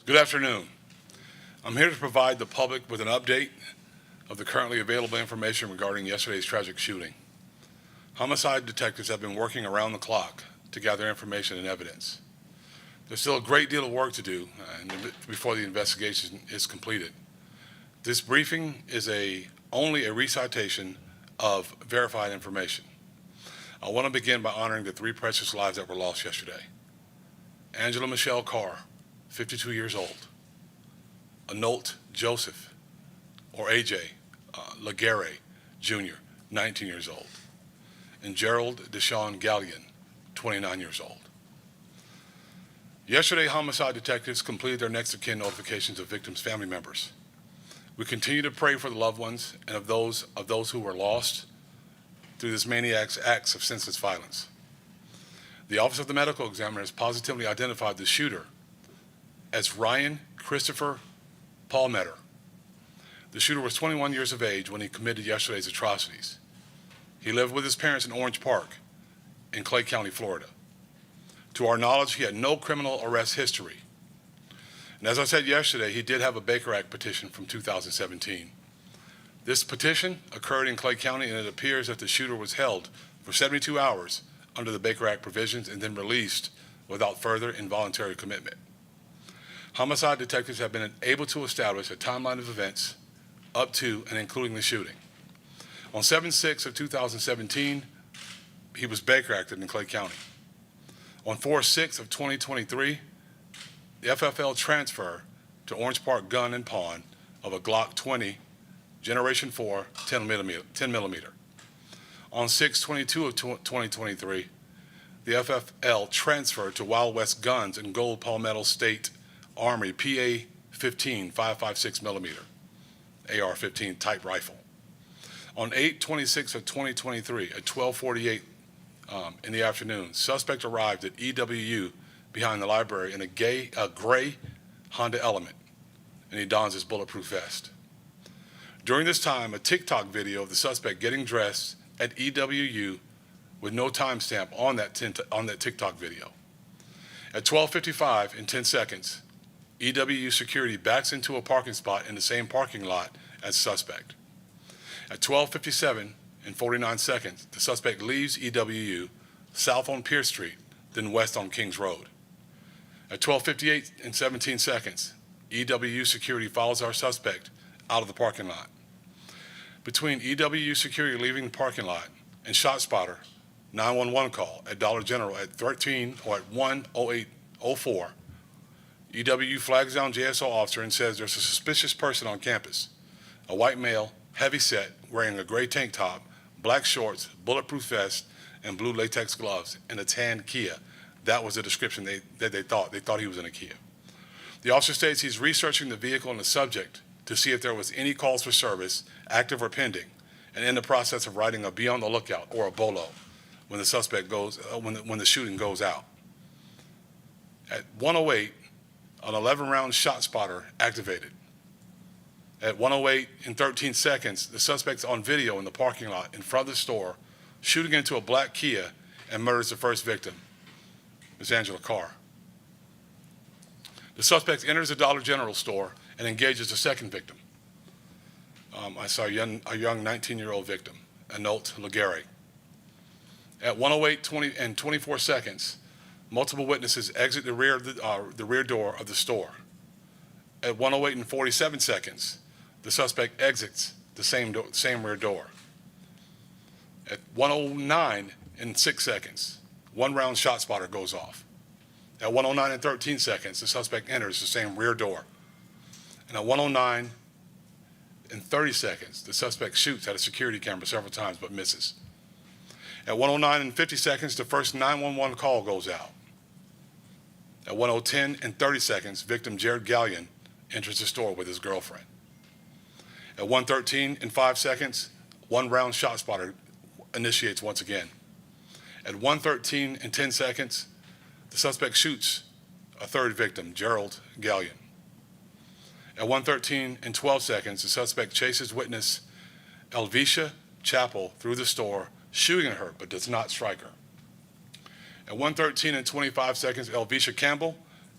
Good afternoon. I'm here to provide the public with an update of the currently available information regarding yesterday's tragic shooting. Homicide detectives have been working around the clock to gather information and evidence. There's still a great deal of work to do before the investigation is completed. This briefing is only a recitation of verified information. I want to begin by honoring the three precious lives that were lost yesterday. Angela Michelle Carr, 52 years old. Anolt Joseph, or AJ, Laguerre Jr., 19 years old. And Gerald Deshawn Gallion, 29 years old. Yesterday, homicide detectives completed their next of kin notifications of victims' family members. We continue to pray for the loved ones and of those who were lost through this maniac's acts of senseless violence. The Office of the Medical Examiner has positively identified the shooter as Ryan Christopher Palmetter. The shooter was 21 years of age when he committed yesterday's atrocities. He lived with his parents in Orange Park in Clay County, Florida. To our knowledge, he had no criminal arrest history. And as I said yesterday, he did have a Baker Act petition from 2017. This petition occurred in Clay County, and it appears that the shooter was held for 72 hours under the Baker Act provisions and then released without further involuntary commitment. Homicide detectives have been able to establish a timeline of events up to and including the shooting. On 7/6 of 2017, he was Baker Acted in Clay County. On 4/6 of 2023, the FFL transfer to Orange Park Gun and Pawn of a Glock 20 Generation 4 10 millimeter. On 6/22 of 2023, the FFL transferred to Wild West Guns and Gold Palmetto State Armory PA-15 5.56 millimeter AR-15 type rifle. On 8/26 of 2023 at 12:48 in the afternoon, suspect arrived at EWU behind the library in a gray Honda Element, and he dons his bulletproof vest. During this time, a TikTok video of the suspect getting dressed at EWU with no timestamp on that TikTok video. At 12:55 and 10 seconds, EWU security backs into a parking spot in the same parking lot as suspect. At 12:57 and 49 seconds, the suspect leaves EWU south on Pierce Street, then west on Kings Road. At 12:58 and 17 seconds, EWU security follows our suspect out of the parking lot. Between EWU security leaving the parking lot and ShotSpotter 911 call at Dollar General at 1:08:04, EWU flags down JSO officer and says there's a suspicious person on campus. A white male, heavy set, wearing a gray tank top, black shorts, bulletproof vest, and blue latex gloves, and a tan Kia. That was the description they thought. They thought he was in a Kia. The officer states he's researching the vehicle and the subject to see if there was any calls for service, active or pending, and in the process of writing a be on the lookout or a BOLO when the suspect goes, when the shooting goes out. At 1:08, an 11-round ShotSpotter activated. At 1:08 and 13 seconds, the suspect's on video in the parking lot in front of the store, shooting into a black Kia and murders the first victim, Ms. Angela Carr. The suspect enters the Dollar General store and engages the second victim. I saw a young 19-year-old victim, Anolt Laguerre. At 1:08 and 24 seconds, multiple witnesses exit the rear door of the store. At 1:08 and 47 seconds, the suspect exits the same rear door. At 1:09 and 6 seconds, one round ShotSpotter goes off. At 1:09 and 13 seconds, the suspect enters the same rear door. And at 1:09 and 30 seconds, the suspect shoots at a security camera several times but misses. At 1:09 and 50 seconds, the first 911 call goes out. At 1:10 and 30 seconds, victim Jared Gallion enters the store with his girlfriend. At 1:13 and 5 seconds, one round ShotSpotter initiates once again. At 1:13 and 10 seconds, the suspect shoots a third victim, Gerald Gallion. At 1:13 and 12 seconds, the suspect chases witness Elvisha Chappell through the store, shooting at her but does not strike her. At 1:13 and 25 seconds, Elvisha Campbell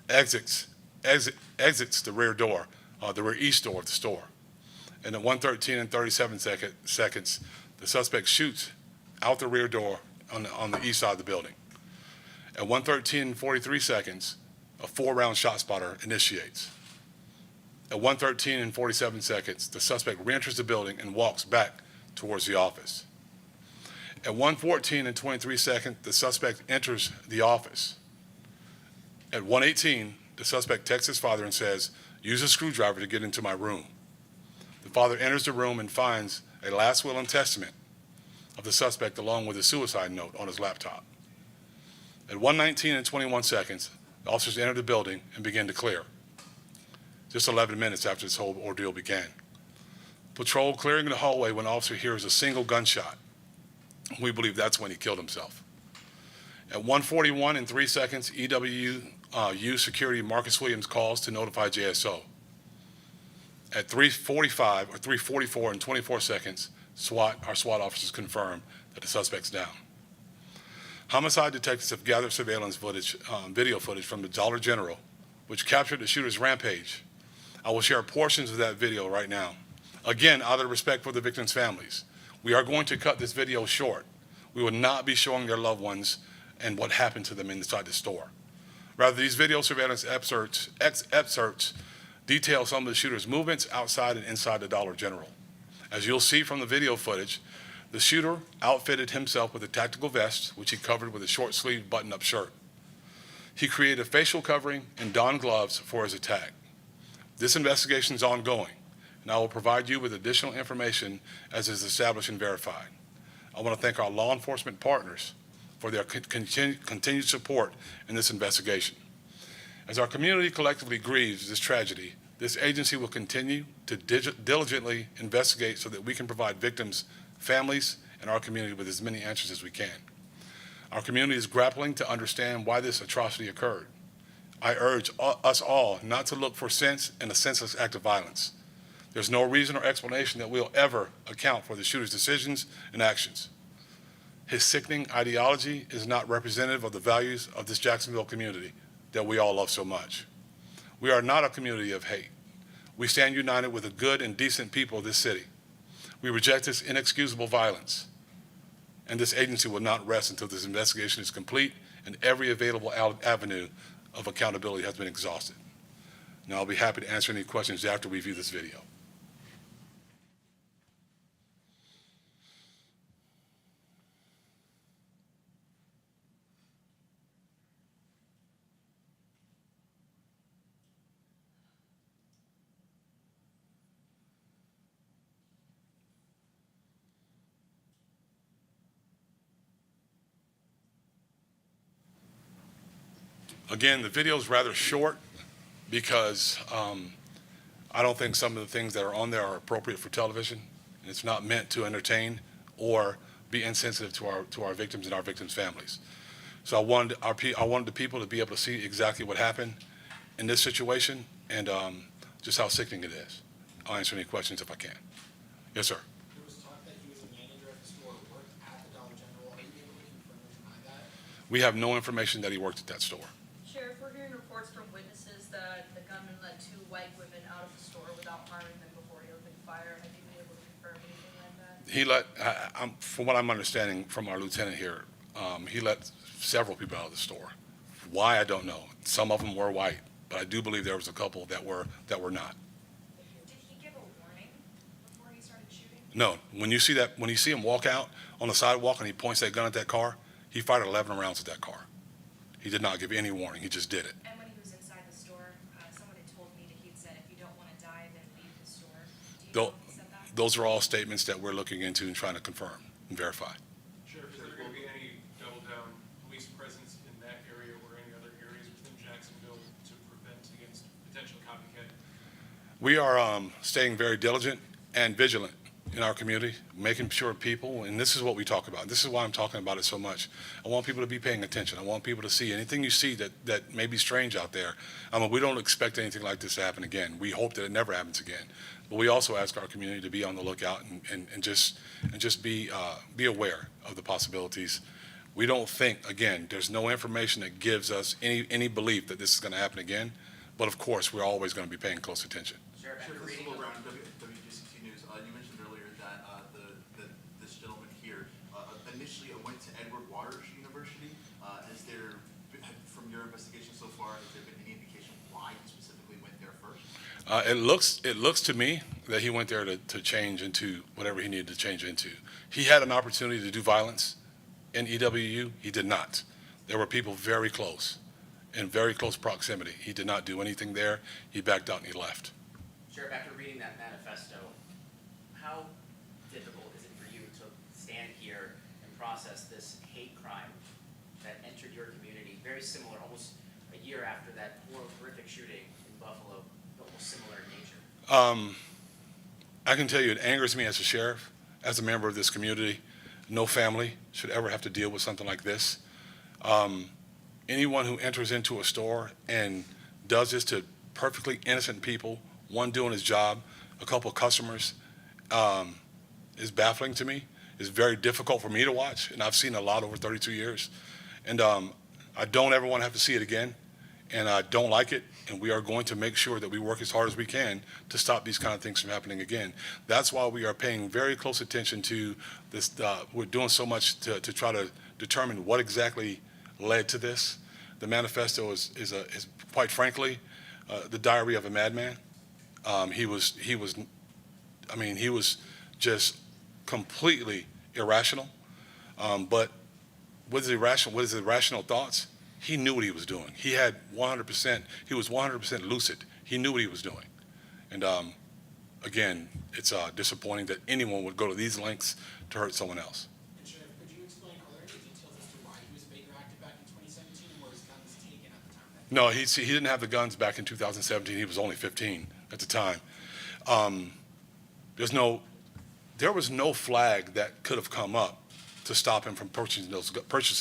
exits exits the rear door, the rear east door of the store. And at 1:13 and 37 seconds, the suspect shoots out the rear door on the east side of the building. At 1:13 and 43 seconds, a 4-round shot spotter initiates. At 1:13 and 47 seconds, the suspect reenters the building and walks back towards the office. At 1:14 and 23 seconds, the suspect enters the office. At 1:18, the suspect texts his father and says, "Use a screwdriver to get into my room." The father enters the room and finds a last will and testament of the suspect along with a suicide note on his laptop. At 1:19 and 21 seconds, the officers enter the building and begin to clear. Just 11 minutes after this whole ordeal began. Patrol clearing the hallway when the officer hears a single gunshot. We believe that's when he killed himself. At 1:41 and 3 seconds, EWU security Marcus Williams calls to notify JSO. At 3:45 or 3:44 and 24 seconds, our SWAT officers confirm that the suspect's down. Homicide detectives have gathered surveillance footage, video footage from the Dollar General, which captured the shooter's rampage. I will share portions of that video right now. Again, out of respect for the victims' families, we are going to cut this video short. We will not be showing their loved ones and what happened to them inside the store. Rather, these video surveillance excerpts detail some of the shooter's movements outside and inside the Dollar General. As you'll see from the video footage, the shooter outfitted himself with a tactical vest, which he covered with a short-sleeved button-up shirt. He created a facial covering and donned gloves for his attack. This investigation is ongoing, and I will provide you with additional information as is established and verified. I want to thank our law enforcement partners for their continued support in this investigation. As our community collectively grieves this tragedy, this agency will continue to diligently investigate so that we can provide victims, families, and our community with as many answers as we can. Our community is grappling to understand why this atrocity occurred. I urge us all not to look for sense in a senseless act of violence. There's no reason or explanation that we'll ever account for the shooter's decisions and actions. His sickening ideology is not representative of the values of this Jacksonville community that we all love so much. We are not a community of hate. We stand united with the good and decent people of this city. We reject this inexcusable violence, and this agency will not rest until this investigation is complete and every available avenue of accountability has been exhausted. Now, I'll be happy to answer any questions after we view this video. Again, the video is rather short because I don't think some of the things that are on there are appropriate for television. And it's not meant to entertain or be insensitive to our victims and our victims' families. So I wanted the people to be able to see exactly what happened in this situation and just how sickening it is. I'll answer any questions if I can. Yes, sir. There was talk that he was a manager at the store, worked at the Dollar General. Are you able to confirm or deny that? We have no information that he worked at that store. Sheriff, we're hearing reports from witnesses that the gunman let 2 white women out of the store without harming them before he opened fire. Have you been able to confirm anything like that? He from what I'm understanding from our lieutenant here, he let several people out of the store. Why, I don't know. Some of them were white, but I do believe there was a couple that were not. Did he give a warning before he started shooting? No. When you see him walk out on the sidewalk and he points that gun at that car, he fired 11 rounds at that car. He did not give any warning. He just did it. And when he was inside the store, someone had told me that he'd said, if you don't want to die, then leave the store. Do you know if he said that? Those are all statements that we're looking into and trying to confirm and verify. Sheriff, is there going to be any double-down police presence in that area or any other areas within Jacksonville to prevent against potential copycat? We are staying very diligent and vigilant in our community, making sure people, and this is what we talk about. This is why I'm talking about it so much. I want people to be paying attention. I want people to see anything you see that may be strange out there. We don't expect anything like this to happen again. We hope that it never happens again. But we also ask our community to be on the lookout and just be aware of the possibilities. We don't think, again, there's no information that gives us any belief that this is going to happen again. But of course, we're always going to be paying close attention. Sheriff, Sure, after this is reading Will the Brown, WGCT News. You mentioned earlier that this gentleman here initially went to Edward Waters University. From your investigation so far, has there been any indication why he specifically went there first? It looks to me that he went there to change into whatever he needed to change into. He had an opportunity to do violence in EWU. He did not. There were people very close, in very close proximity. He did not do anything there. He backed out and he left. Sheriff, after reading that manifesto, how difficult is it for you to stand here and process this hate crime that entered your community, very similar, almost a year after that horrific shooting in Buffalo, almost similar in nature? I can tell you it angers me as a sheriff, as a member of this community. No family should ever have to deal with something like this. Anyone who enters into a store and does this to perfectly innocent people, one doing his job, a couple of customers, is baffling to me. It's very difficult for me to watch, and I've seen a lot over 32 years. And I don't ever want to have to see it again, and I don't like it, and we are going to make sure that we work as hard as we can to stop these kind of things from happening again. That's why we are paying very close attention to this. We're doing so much to try to determine what exactly led to this. The manifesto is quite frankly, the diary of a madman. He was just completely irrational. But with his irrational thoughts, he knew what he was doing. He was 100% lucid. He knew what he was doing. And again, it's disappointing that anyone would go to these lengths to hurt someone else. And Sheriff, could you explain, are there any details as to why he was radioactive back in 2017 and were his guns taken at the time? No, he didn't have the guns back in 2017. He was only 15 at the time. There was no flag that could have come up to stop him from purchasing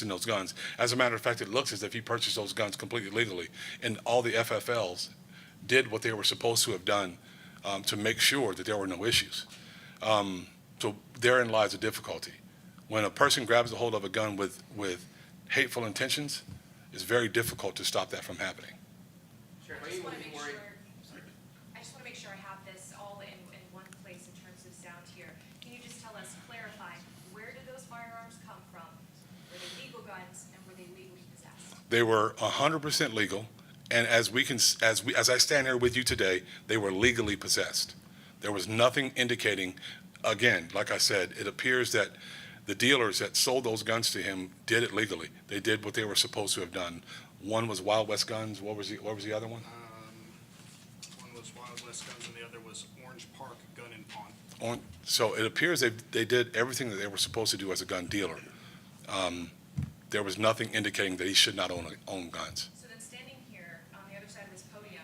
those guns. As a matter of fact, it looks as if he purchased those guns completely legally, and all the FFLs did what they were supposed to have done to make sure that there were no issues. So therein lies the difficulty. When a person grabs a hold of a gun with hateful intentions, it's very difficult to stop that from happening. Sheriff, I are just you want to looking make worried? sure, I just want to make sure I have this all in one place in terms of sound here. Can you just tell us, clarify, where did those firearms come from? Were they legal guns and were they legally possessed? They were 100% legal, and as I stand here with you today, they were legally possessed. There was nothing indicating, again, like I said, it appears that the dealers that sold those guns to him did it legally. They did what they were supposed to have done. One was Wild West Guns. What was the other one? One was Wild West Guns and the other was Orange Park Gun and Pawn. So it appears they did everything that they were supposed to do as a gun dealer. There was nothing indicating that he should not own guns. So then standing here on the other side of this podium,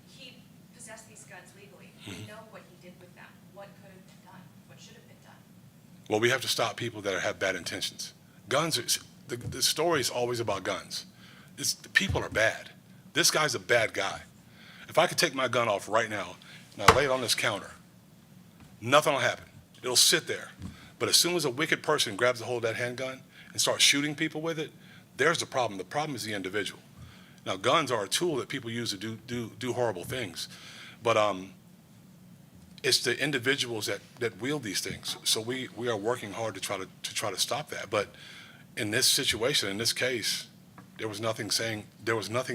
he possessed these guns legally. We know what he did with them. What could have been done? What should have been done? Well, we have to stop people that have bad intentions. The story is always about guns. People are bad. This guy's a bad guy. If I could take my gun off right now and I lay it on this counter, nothing will happen. It'll sit there. But as soon as a wicked person grabs a hold of that handgun and starts shooting people with it, there's the problem. The problem is the individual. Now, guns are a tool that people use to do horrible things, but it's the individuals that wield these things. So we are working hard to try to stop that. But in this situation, in this case, there was nothing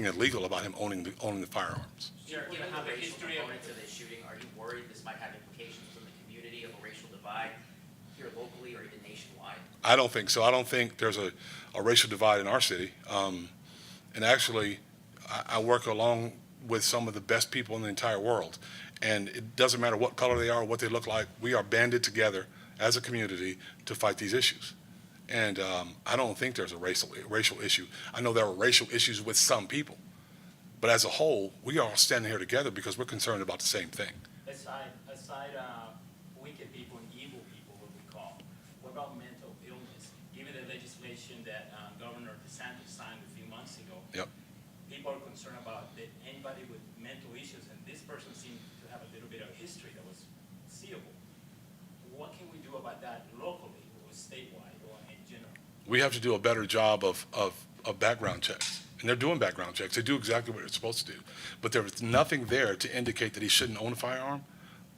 illegal about him owning the firearms. Sheriff, given how racial components of this shooting, are you worried this might have implications for the community of a racial divide here locally or even nationwide? I don't think so. I don't think there's a racial divide in our city. And actually, I work along with some of the best people in the entire world. And it doesn't matter what color they are or what they look like. We are banded together as a community to fight these issues. And I don't think there's a racial issue. I know there are racial issues with some people. But as a whole, we are all standing here together because we're concerned about the same thing. Aside wicked people and evil people, what we call, what about mental illness? Given the legislation that Governor DeSantis signed a few months ago, Yep. people are concerned about that anybody with mental issues, and this person seemed to have a little bit of history that was seeable. What can we do about that locally or statewide or in general? We have to do a better job of background checks. and they're doing background checks. They do exactly what they're supposed to do. But there was nothing there to indicate that he shouldn't own a firearm,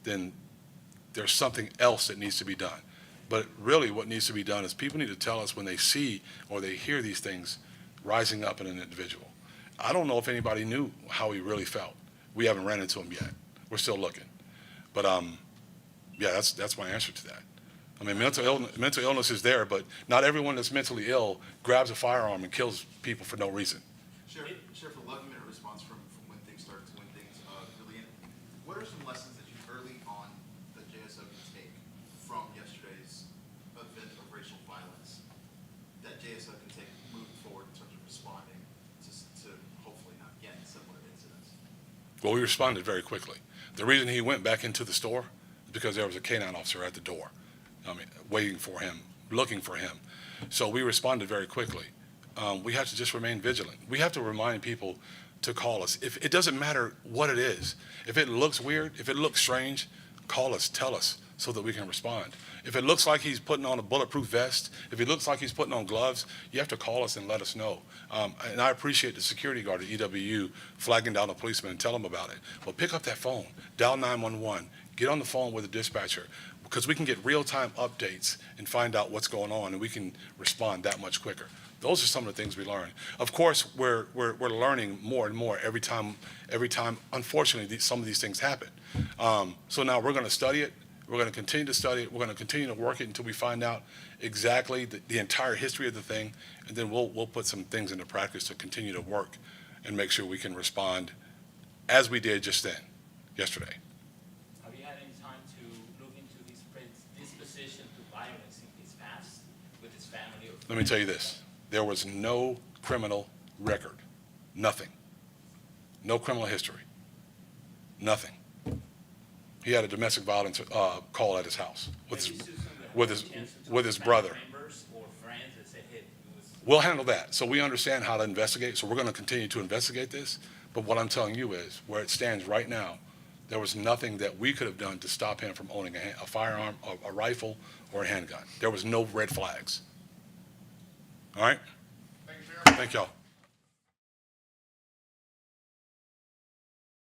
then there's something else that needs to be done. But really what needs to be done is people need to tell us when they see or they hear these things rising up in an individual. I don't know if anybody knew how he really felt. We haven't ran into him yet. We're still looking. But yeah, that's my answer to that. I mean, mental illness is there, but not everyone that's mentally ill grabs a firearm and kills people for no reason. Sheriff, a 11-minute response from when things start to when things really end. What are some lessons that you early on the JSO can take from yesterday's event of racial violence that JSO can take moving forward in terms of responding to hopefully not again similar incidents? Well, we responded very quickly. The reason he went back into the store is because there was a K-9 officer at the door, waiting for him, looking for him. So we responded very quickly. We have to just remain vigilant. We have to remind people to call us. If it doesn't matter what it is. If it looks weird, if it looks strange, call us, tell us so that we can respond. If it looks like he's putting on a bulletproof vest, if it looks like he's putting on gloves, you have to call us and let us know. And I appreciate the security guard at EWU flagging down a policeman and tell him about it. Well, pick up that phone, dial 911, get on the phone with the dispatcher, because we can get real-time updates and find out what's going on, and we can respond that much quicker. Those are some of the things we learn. Of course, we're learning more and more every time. Unfortunately, some of these things happen. So now we're going to study it. We're going to continue to study it. We're going to continue to work it until we find out exactly the entire history of the thing, and then we'll put some things into practice to continue to work and make sure we can respond as we did just then, yesterday. Have you had any time to look into his disposition to violence in his past with his family? Or Let me tell you this. There was no criminal record. Nothing. No criminal history. Nothing. He had a domestic violence call at his house with his brother. Members or friends that said, hey, it was We'll handle that. So we understand how to investigate. So we're going to continue to investigate this. But what I'm telling you is, where it stands right now, there was nothing that we could have done to stop him from owning a firearm, a rifle, or a handgun. There was no red flags. All right? Thank you, Sheriff. Thank y'all.